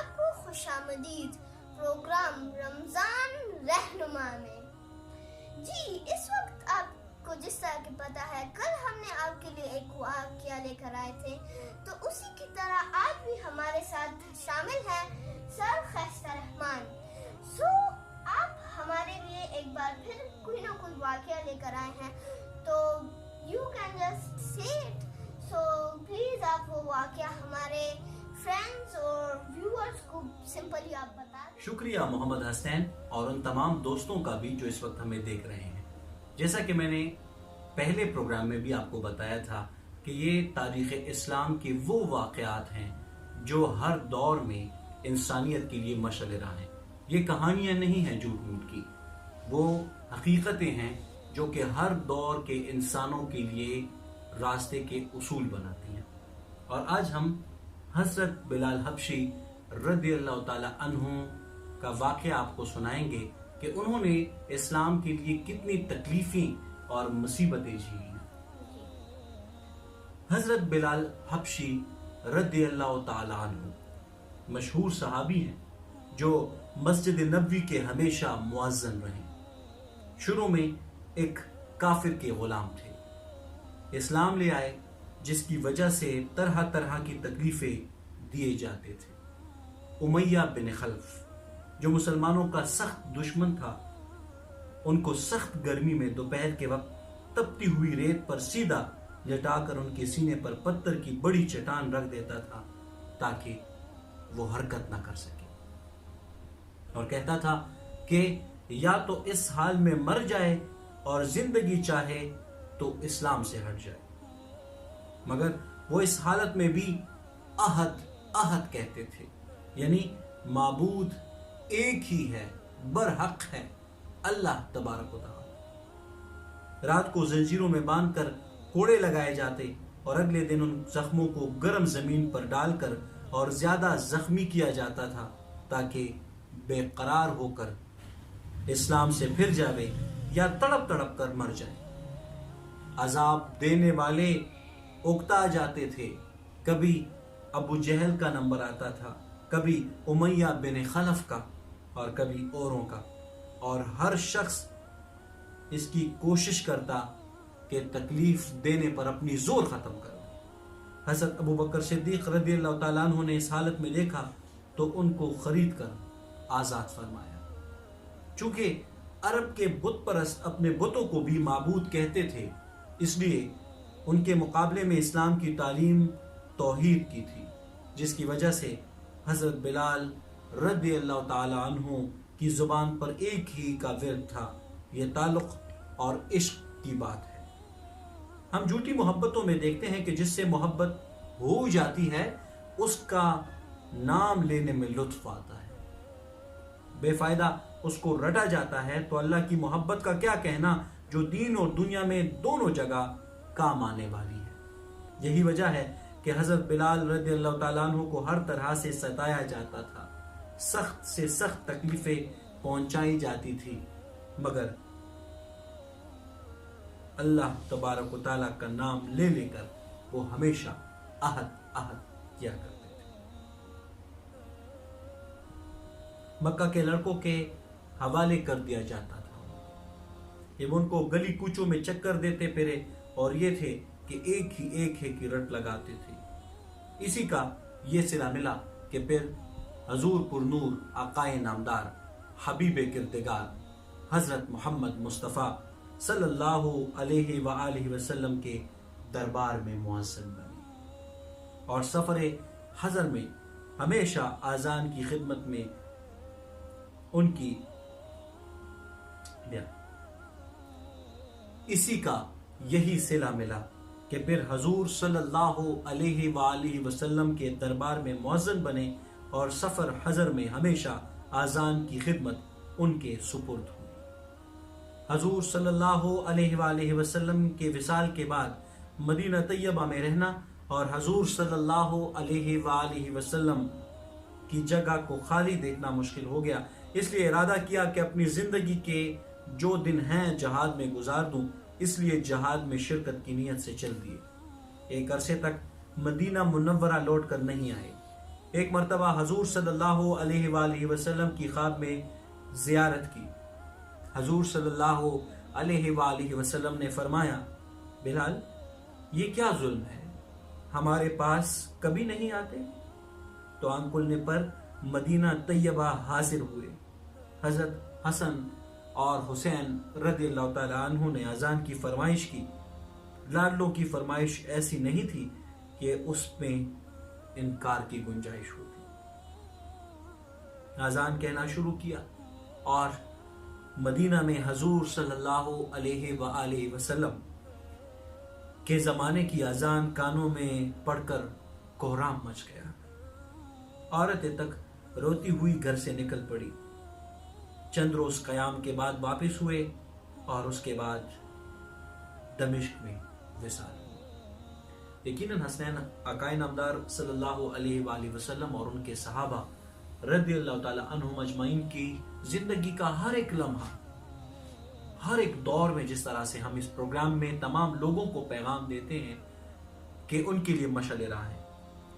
آپ کو خوش آمدید پروگرام رمضان رہنما میں۔ جی اس وقت آپ کو جس طرح کہ پتا ہے کل ہم نے آپ کے لیے ایک واقعہ لے کر آئے تھے، تو اسی کی طرح آج بھی ہمارے ساتھ شامل ہے سر خیستہ رحمان۔ آپ ہمارے لیے ایک بار پھر کوئی نہ کوئی واقعہ لے کر آئے ہیں، تو you can just say it. Please آپ وہ واقعہ ہمارے فرینڈز اور ویورز کو سمپلی آپ بتا دیں۔ شکریہ محمد حسین اور ان تمام دوستوں کا بھی جو اس وقت ہمیں دیکھ رہے ہیں۔ جیسا کہ میں نے پہلے پروگرام میں بھی آپ کو بتایا تھا کہ یہ تاریخ اسلام کے وہ واقعات ہیں جو ہر دور میں انسانیت کے لیے مشعل راہ ہیں۔ یہ کہانیاں نہیں ہیں جھوٹ موٹ کی، وہ حقیقتیں ہیں جو کہ ہر دور کے انسانوں کے لیے راستے کے اصول بناتی ہیں۔ اور آج ہم حضرت بلال حبشی رضی اللہ تعالی عنہ کا واقعہ آپ کو سنائیں گے کہ انہوں نے اسلام کے لیے کتنی تکلیفیں اور مصیبتیں جھیلی ہیں۔ حضرت بلال حبشی رضی اللہ تعالی عنہ مشہور صحابی ہیں جو مسجد نبوی کے ہمیشہ مؤذن رہے۔ شروع میں ایک کافر کے غلام تھے، اسلام لے آئے جس کی وجہ سے طرح طرح کی تکلیفیں دیے جاتے تھے۔ امیہ بن خلف جو مسلمانوں کا سخت دشمن تھا، ان کو سخت گرمی میں دوپہر کے وقت تپتی ہوئی ریت پر سیدھا لٹا کر ان کے سینے پر پتھر کی بڑی چٹان رکھ دیتا تھا تاکہ وہ حرکت نہ کر سکے، اور کہتا تھا کہ یا تو اس حال میں مر جائے اور زندگی چاہے تو اسلام سے ہٹ جائے، مگر وہ اس حالت میں بھی احد احد کہتے تھے، یعنی معبود ایک ہی ہے، برحق ہے، اللہ تبارک و تعالی۔ رات کو زنجیروں میں باندھ کر کوڑے لگائے جاتے اور اگلے دن ان زخموں کو گرم زمین پر ڈال کر اور زیادہ زخمی کیا جاتا تھا تاکہ بے قرار ہو کر اسلام سے پھر جاوے یا تڑپ تڑپ کر مر جائے۔ عذاب دینے والے اکتا جاتے تھے، کبھی ابو جہل کا نمبر آتا تھا، کبھی امیہ بن خلف کا اور کبھی اوروں کا، اور ہر شخص اس کی کوشش کرتا کہ تکلیف دینے پر اپنی زور ختم کرے۔ حضرت ابو بکر صدیق رضی اللہ تعالیٰ عنہ نے اس حالت میں دیکھا تو ان کو خرید کر آزاد فرمایا۔ چونکہ عرب کے بت پرست اپنے بتوں کو بھی معبود کہتے تھے، اس لیے ان کے مقابلے میں اسلام کی تعلیم توحید کی تھی، جس کی وجہ سے حضرت بلال رضی اللہ تعالی عنہ کی زبان پر ایک ہی کا ورد تھا، یہ تعلق اور عشق کی بات ہے۔ ہم جھوٹی محبتوں میں دیکھتے ہیں کہ جس سے محبت ہو جاتی ہے اس کا نام لینے میں لطف آتا ہے، بے فائدہ اس کو رٹا جاتا ہے، تو اللہ کی محبت کا کیا کہنا جو دین اور دنیا میں دونوں جگہ کام آنے والی ہے۔ یہی وجہ ہے کہ حضرت بلال رضی اللہ تعالیٰ عنہ کو ہر طرح سے ستایا جاتا تھا، سخت سے سخت تکلیفیں پہنچائی جاتی تھی، مگر اللہ تبارک و تعالیٰ کا نام لے لے کر وہ ہمیشہ احد احد کیا کرتے تھے۔ مکہ کے لڑکوں کے حوالے کر دیا جاتا تھا، یہ ان کو گلی کوچوں میں چکر دیتے پھرے اور یہ تھے کہ ایک ہی کی رٹ لگاتے تھے۔ اسی کا یہ صلہ ملا کہ پھر حضور پر نور آقائے نامدار حبیب کردگار حضرت محمد مصطفیٰ صلی اللہ علیہ وآلہ وسلم کے دربار میں مؤذن بنے اور سفر حضر میں ہمیشہ آذان کی خدمت میں ان کی اسی کا یہی صلہ ملا کہ پھر حضور صلی اللہ علیہ وآلہ وسلم کے دربار میں مؤذن بنے اور سفر حضر میں ہمیشہ آذان کی خدمت ان کے سپرد ہوئی۔ حضور صلی اللہ علیہ وآلہ وسلم کے وصال کے بعد مدینہ طیبہ میں رہنا اور حضور صلی اللہ علیہ وآلہ وسلم کی جگہ کو خالی دیکھنا مشکل ہو گیا، اس لیے ارادہ کیا کہ اپنی زندگی کے جو دن ہیں جہاد میں گزار دوں، اس لیے جہاد میں شرکت کی نیت سے چل دیے۔ ایک عرصے تک مدینہ منورہ لوٹ کر نہیں آئے، ایک مرتبہ حضور صلی اللہ علیہ وآلہ وسلم کی خواب میں زیارت کی. حضور صلی اللہ علیہ وآلہ وسلم نے فرمایا بلال یہ کیا ظلم ہے, ہمارے پاس کبھی نہیں آتے؟ تو آنکھ کھلنے پر مدینہ طیبہ حاضر ہوئے. حضرت حسن اور حسین رضی اللہ تعالیٰ عنہ نے اذان کی فرمائش کی. لاڈلوں کی فرمائش ایسی نہیں تھی کہ اس میں انکار کی گنجائش ہوتی. اذان کہنا شروع کیا اور مدینہ میں حضور صلی اللہ علیہ وآلہ وسلم کے زمانے کی اذان کانوں میں پڑھ کر کوہرام مچ گیا. عورتیں تک روتی ہوئی گھر سے نکل پڑی. چند روز قیام کے بعد واپس ہوئے اور اس کے بعد دمشق میں وصال ہوئے. یقیناً حسنین آقائے نامدار صلی اللہ علیہ وآلہ وسلم اور ان کے صحابہ رضی اللہ تعالیٰ عنہم اجمعین کی زندگی کا ہر ایک لمحہ, ہر ایک دور میں جس طرح سے ہم اس پروگرام میں تمام لوگوں کو پیغام دیتے ہیں کہ ان کے لیے مشعل راہ ہے.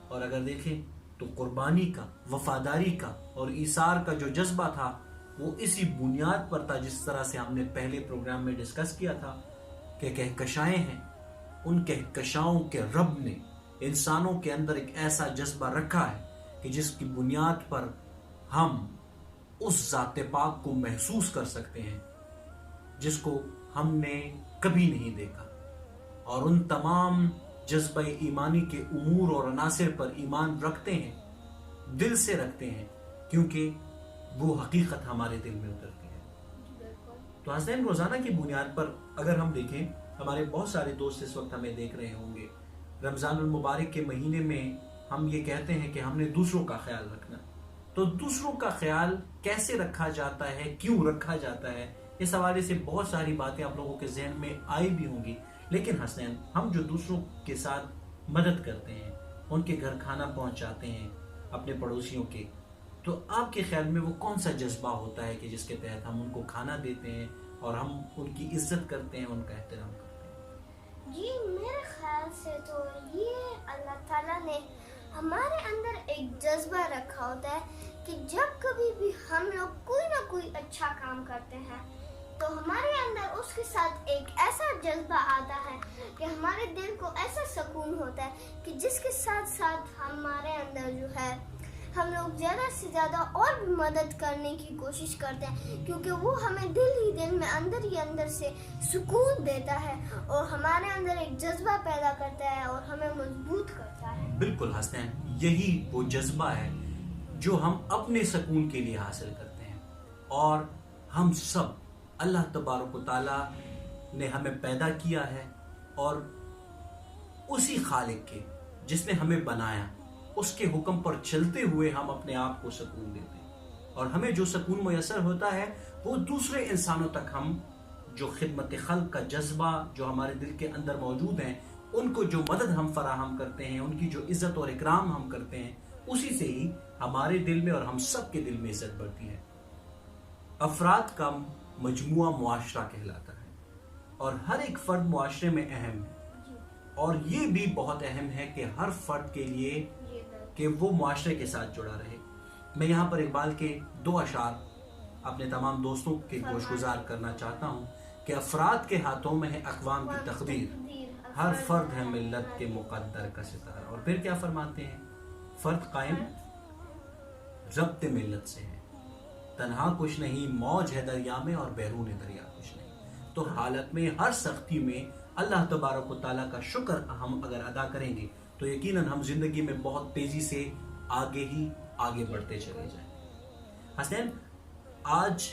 اور اگر دیکھیں تو قربانی کا, وفاداری کا اور ایثار کا جو جذبہ تھا وہ اسی بنیاد پر تھا جس طرح سے ہم نے پہلے پروگرام میں ڈسکس کیا تھا کہ کہکشائیں ہیں, ان کہکشاؤں کے رب نے انسانوں کے اندر ایک ایسا جذبہ رکھا ہے کہ جس کی بنیاد پر ہم اس ذات پاک کو محسوس کر سکتے ہیں جس کو ہم نے کبھی نہیں دیکھا. اور ان تمام جذبہ ایمانی کے امور اور عناصر پر ایمان رکھتے ہیں, دل سے رکھتے ہیں, کیونکہ وہ حقیقت ہمارے دل میں اترتی ہے. تو حسین روزانہ کی بنیاد پر اگر ہم دیکھیں, ہمارے بہت سارے دوست اس وقت ہمیں دیکھ رہے ہوں گے, رمضان المبارک کے مہینے میں ہم یہ کہتے ہیں کہ ہم نے دوسروں کا خیال رکھنا. تو دوسروں کا خیال کیسے رکھا جاتا ہے, کیوں رکھا جاتا ہے, اس حوالے سے بہت ساری باتیں آپ لوگوں کے ذہن میں آئی بھی ہوں گی. لیکن حسین, ہم جو دوسروں کے ساتھ مدد کرتے ہیں, ان کے گھر کھانا پہنچاتے ہیں اپنے پڑوسیوں کے, تو آپ کے خیال میں وہ کون سا جذبہ ہوتا ہے کہ جس کے تحت ہم ان کو کھانا دیتے ہیں اور ہم ان کی عزت کرتے ہیں, ان کا احترام کرتے ہیں؟ جی میرے خیال سے تو یہ اللہ تعالیٰ نے ہمارے اندر ایک جذبہ رکھا ہوتا ہے کہ جب کبھی بھی ہم لوگ کوئی نہ کوئی اچھا کام کرتے ہیں تو ہمارے اندر اس کے ساتھ ایک ایسا جذبہ آتا ہے کہ ہمارے دل کو ایسا سکون ہوتا ہے کہ جس کے ساتھ ساتھ ہمارے اندر جو ہے ہم لوگ زیادہ سے زیادہ اور بھی مدد کرنے کی کوشش کرتے ہیں, کیونکہ وہ ہمیں دل ہی دل میں اندر ہی اندر سے سکون دیتا ہے اور ہمارے اندر ایک جذبہ پیدا کرتا ہے اور ہمیں مضبوط کرتا ہے. بالکل حسین, یہی وہ جذبہ ہے جو ہم اپنے سکون کے لیے حاصل کرتے ہیں. اور ہم سب اللہ تبارک و تعالیٰ نے ہمیں پیدا کیا ہے اور اسی خالق کے جس نے ہمیں بنایا اس کے حکم پر چلتے ہوئے ہم اپنے آپ کو سکون دیتے ہیں. اور ہمیں جو سکون میسر ہوتا ہے وہ دوسرے انسانوں تک ہم جو خدمت خلق کا جذبہ جو ہمارے دل کے اندر موجود ہیں, ان کو جو مدد ہم فراہم کرتے ہیں, ان کی جو عزت اور اکرام ہم کرتے ہیں, اسی سے ہی ہمارے دل میں اور ہم سب کے دل میں عزت بڑھتی ہے. افراد کا مجموعہ معاشرہ کہلاتا ہے اور ہر ایک فرد معاشرے میں اہم ہے. اور یہ بھی بہت اہم ہے کہ ہر فرد کے لیے کہ وہ معاشرے کے ساتھ جڑا رہے. میں یہاں پر اقبال کے 2 اشعار اپنے تمام دوستوں کے گوش گزار کرنا چاہتا ہوں کہ افراد کے ہاتھوں میں ہے اقوام کی تقدیر, ہر فرد ہے ملت کے مقدر کا ستارہ. اور پھر کیا فرماتے ہیں, فرد قائم ربط ملت سے ہے, تنہا کچھ نہیں موج ہے دریا میں اور بیرون دریا کچھ نہیں. تو حالت میں ہر سختی میں اللہ تبارک و تعالیٰ کا شکر ہم اگر ادا کریں گے تو یقیناً ہم زندگی میں بہت تیزی سے آگے بڑھتے چلے جائیں. حسین, آج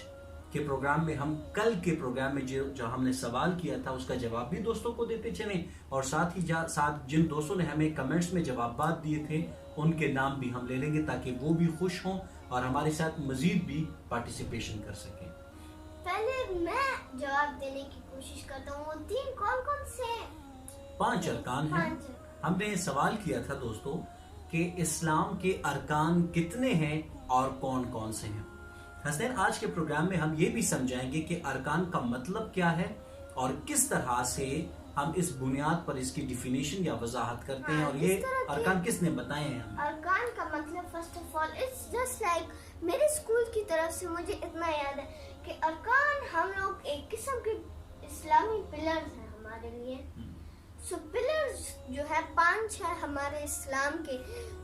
کے پروگرام میں ہم کل کے پروگرام میں جو ہم نے سوال کیا تھا اس کا جواب بھی دوستوں کو دیتے چلیں, اور ساتھ ہی ساتھ جن دوستوں نے ہمیں کمنٹس میں جوابات دیے تھے ان کے نام بھی ہم لے لیں گے تاکہ وہ بھی خوش ہوں اور ہمارے ساتھ مزید بھی پارٹیسپیشن کر سکیں. پہلے میں جواب دینے کی کوشش کرتا ہوں. وہ 3 کون سے 5 ارکان ہیں. ہم نے سوال کیا تھا دوستو کہ اسلام کے ارکان کتنے ہیں اور کون کون سے ہیں. حسین, آج کے پروگرام میں ہم یہ بھی سمجھائیں گے کہ ارکان کا مطلب کیا ہے اور کس طرح سے ہم اس بنیاد پر اس کی ڈیفینیشن یا وضاحت کرتے ہیں. اور اس یہ طرح کی ارکان کس نے بتائے ہیں ہمیں؟ ارکان کا مطلب first of all it's just like میرے اسکول کی طرف سے مجھے اتنا یاد ہے کہ ارکان ہم لوگ ایک قسم کے اسلامی پلرز ہیں ہمارے لیے. سو پلرز جو ہے 5 ہے ہمارے اسلام کے.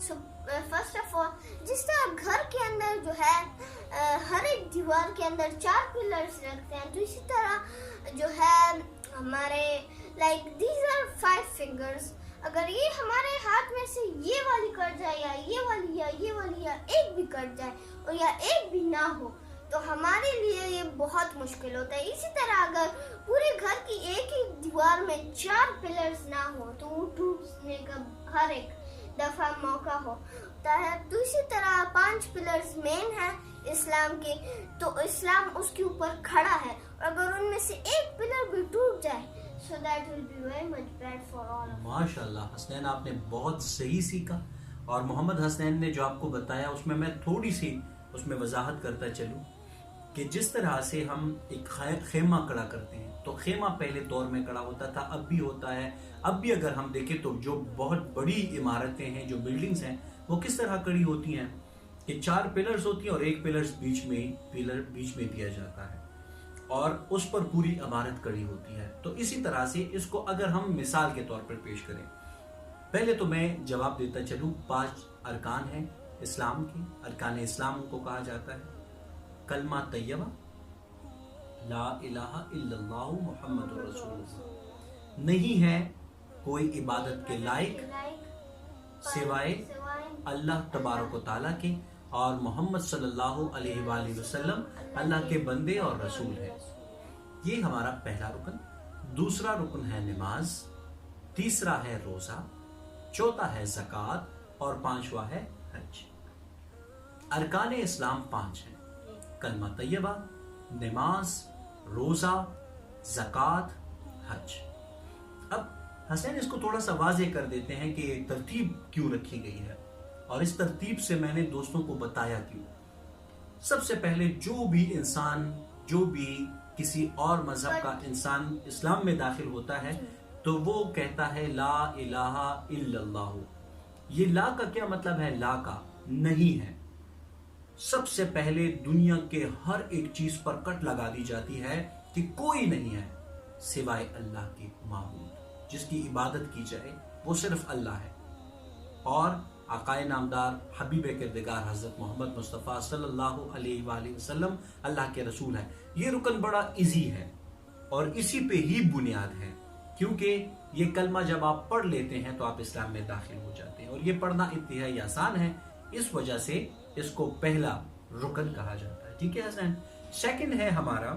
سو فرسٹ آف آل جس طرح گھر کے اندر جو ہے ہر ایک دیوار کے اندر 4 پلرز رکھتے ہیں، تو اسی طرح جو ہے ہمارے لائک دیز آر 5 فنگرز. اگر یہ ہمارے ہاتھ میں سے یہ والی کٹ جائے یا یہ والی یا یہ والی یا ایک بھی کٹ جائے اور یا ایک بھی نہ ہو تو ہمارے لیے یہ بہت مشکل ہوتا ہے. اسی طرح اگر پورے گھر کی ایک ہی دیوار میں 4 پلرز نہ ہو تو وہ ٹوٹنے کا ہر ایک دفعہ موقع ہوتا ہے. تو اسی طرح 5 پلرز مین ہیں اسلام کے، تو اسلام اس کے اوپر کھڑا ہے، اور اگر ان میں سے ایک پلر بھی ٹوٹ جائے so that will be very much bad for all of us. ماشاء اللہ حسنین، آپ نے بہت صحیح سیکھا. اور محمد حسنین نے جو آپ کو بتایا اس میں تھوڑی سی اس میں وضاحت کرتا چلوں کہ جس طرح سے ہم ایک خیمہ کھڑا کرتے ہیں، تو خیمہ پہلے دور میں کھڑا ہوتا تھا، اب بھی ہوتا ہے. اب بھی اگر ہم دیکھیں تو جو بہت بڑی عمارتیں ہیں، جو بلڈنگز ہیں، وہ کس طرح کھڑی ہوتی ہیں کہ 4 پلرز ہوتی ہیں اور ایک پلر بیچ میں دیا جاتا ہے اور اس پر پوری عمارت کھڑی ہوتی ہے. تو اسی طرح سے اس کو اگر ہم مثال کے طور پر پیش کریں، پہلے تو میں جواب دیتا چلوں. 5 ارکان ہیں اسلام کی. ارکان اسلام کو کہا جاتا ہے کلمہ طیبہ، لا الہ الا اللہ محمد رسول اللہ. نہیں ہے کوئی عبادت کے لائق سوائے اللہ تبارک و تعالیٰ کے، اور محمد صلی اللہ علیہ وآلہ وسلم اللہ کے بندے اور رسول ہے. یہ ہمارا پہلا رکن. دوسرا رکن ہے نماز، تیسرا ہے روزہ، چوتھا ہے زکوٰۃ اور 5واں ہے حج. ارکان اسلام 5 ہیں: کلمہ طیبہ، نماز، روزہ، زکوٰۃ، حج. اب حسین اس کو تھوڑا سا واضح کر دیتے ہیں کہ ترتیب کیوں رکھی گئی ہے، اور اس ترتیب سے میں نے دوستوں کو بتایا کیوں. سب سے پہلے جو بھی کسی اور مذہب کا انسان اسلام میں داخل ہوتا ہے تو وہ کہتا ہے لا الہ الا اللہ. یہ لا کا کیا مطلب ہے؟ لا کا نہیں ہے. سب سے پہلے دنیا کے ہر ایک چیز پر کٹ لگا دی جاتی ہے کہ کوئی نہیں ہے سوائے اللہ کے معبود جس کی عبادت کی جائے، وہ صرف اللہ ہے. اور آقائے نامدار حبیب کردگار حضرت محمد مصطفیٰ صلی اللہ علیہ وآلہ وسلم اللہ کے رسول ہیں. یہ رکن بڑا ایزی ہے اور اسی پہ ہی بنیاد ہے، کیونکہ یہ کلمہ جب آپ پڑھ لیتے ہیں تو آپ اسلام میں داخل ہو جاتے ہیں، اور یہ پڑھنا انتہائی آسان ہے. اس وجہ سے اس کو پہلا رکن کہا جاتا ہے. ٹھیک ہے حسین. سیکنڈ ہے ہمارا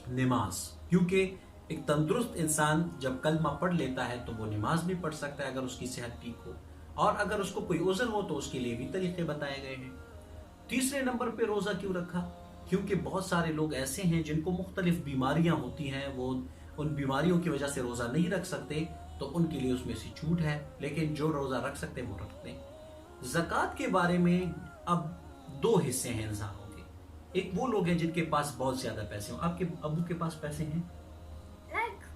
نماز، کیونکہ ایک تندرست انسان جب کلمہ پڑھ لیتا ہے تو وہ نماز بھی پڑھ سکتا ہے اگر اس کی صحت ٹھیک ہو، اور اگر اس کو کوئی عذر ہو تو اس کے لیے بھی طریقے بتائے گئے ہیں. تیسرے نمبر پہ روزہ کیوں رکھا؟ کیونکہ بہت سارے لوگ ایسے ہیں جن کو مختلف بیماریاں ہوتی ہیں، وہ ان بیماریوں کی وجہ سے روزہ نہیں رکھ سکتے، تو ان کے لیے اس میں سے چھوٹ ہے، لیکن جو روزہ رکھ سکتے وہ رکھتے ہیں. زکوٰۃ کے بارے میں اب 2 حصے ہیں انسانوں کے. ایک وہ لوگ ہیں جن کے پاس بہت زیادہ پیسے ہوں. آپ کے ابو کے پاس پیسے ہیں؟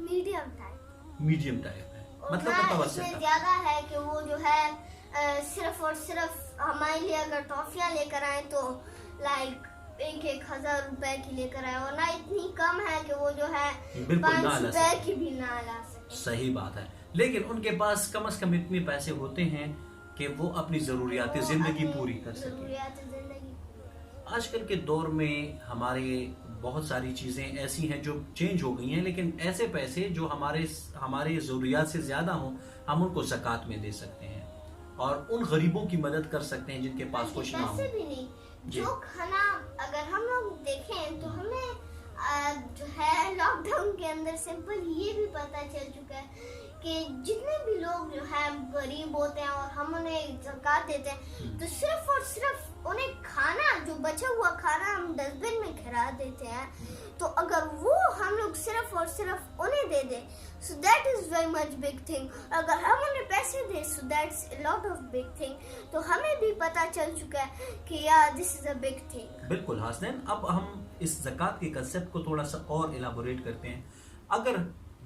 میڈیم ٹائپ ہے، مطلب متوسط زیادہ ہے کہ وہ جو ہے صرف اور صرف ہمارے لیے اگر ٹافیاں لے کر آئیں تو لائک 1,000 روپے کی لے کر آئے، اور نہ اتنی کم ہے کہ وہ جو ہے 5 روپے کی بھی نہ لا سکے. صحیح بات ہے. لیکن ان کے پاس کم از کم اتنے پیسے ہوتے ہیں کہ وہ اپنی ضروریات زندگی پوری کر سکیں. آج کل کے دور میں ہمارے بہت ساری چیزیں ایسی ہیں جو چینج ہو گئی ہیں، لیکن ایسے پیسے جو ہمارے ضروریات سے زیادہ ہوں ہم ان کو زکوٰۃ میں دے سکتے ہیں اور ان غریبوں کی مدد کر سکتے ہیں جن کے پاس کچھ نہ ہو. بھی نہیں جو کھانا اگر ہم لوگ دیکھیں تو ہمیں جو ہے لاک ڈاؤن کے اندر سمپل یہ بھی پتہ چل چکا ہے کہ جتنے بھی لوگ جو ہے غریب ہوتے ہیں اور ہم انہیں زکوٰۃ دیتے ہیں تو صرف اور صرف انہیں کھانا جو بچا ہوا کھانا ہم ڈسٹ بن میں گرا دیتے ہیں. تو اگر وہ ہم لوگ صرف اور صرف انہیں دے دیں so that is very much big thing. اگر ہم انہیں پیسے دیں so that's a lot of big thing. تو ہمیں بھی پتہ چل چکا ہے کہ this is a big thing. بالکل حسنین. اب ہم اس زکوٰۃ کے کنسیپٹ کو تھوڑا سا اور ایلابوریٹ کرتے ہیں. اگر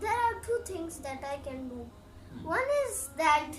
there are two things that I can do. One is that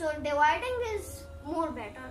So dividing is more better.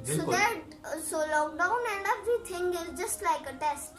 So lockdown and everything is just like a test.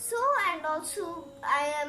So and also I am